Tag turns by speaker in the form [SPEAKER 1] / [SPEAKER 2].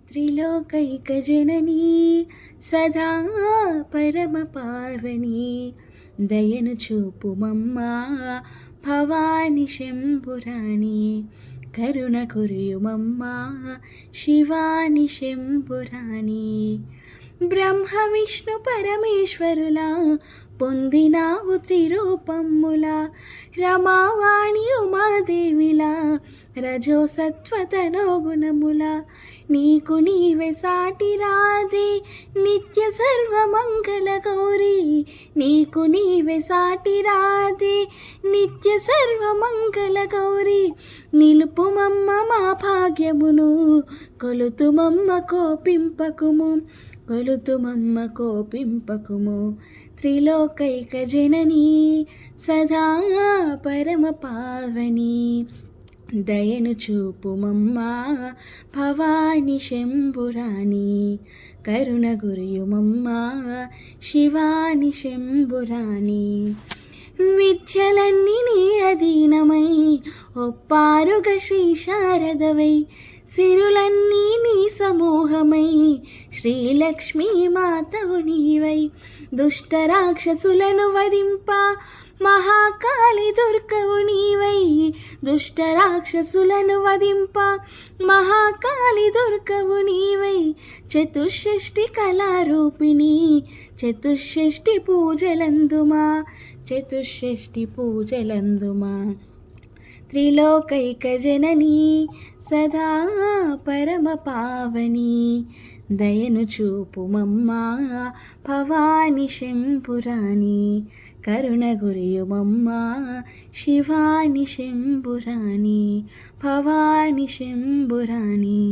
[SPEAKER 1] త్రిలోకైకజననీ సదా పరమపావని దయను చూపుమమ్మా భవాని శంభురాణి కరుణ కురియుమమ్మా శివాని శంభురాణి బ్రహ్మ విష్ణు పరమేశ్వరులా పొందినావు త్రిరూపములా రమావాణి ఉమాదేవిలా రజో సత్వతనో గుణములా నీకు నీవే సాటి రాధే నిత్య సర్వమంగళ గౌరీ నీకు నీవే సాటి రాధే నిత్య సర్వమంగళ గౌరీ నిలుపుమమ్మ మా భాగ్యమును కొలుతుమమ్మ కోపింపకుము కొలుతుమమ్మ కోపింపకుము త్రిలోకైక జననీ సదా పరమ పావని దయను చూపుమమ్మా భవాని శంభురాణి కరుణ గురియుమమ్మా శివాని శంభురాణి విద్యలన్నీ నీ అధీనమై ఒప్పారుగ శ్రీ శారదవై సిరులన్నీ నీ సమూహమై శ్రీలక్ష్మీ మాతవు నీవై దుష్ట రాక్షసులను వధింప మహాకాళి దుర్గవు నీవై దుష్ట రాక్షసులను వధింప మహాకాళి దుర్గవు నీవై చతుషష్ఠి కళారూపిణి చతుషష్ఠి పూజలందుమా చతుషష్ఠి పూజలందుమా త్రిలోకైక జననీ సదా పరమ పావని దయను చూపుమమ్మా భవాని శంభురాణి కరుణ గురియుమమ్మా శివాని శంభురాణి భవాని శంభురాణి.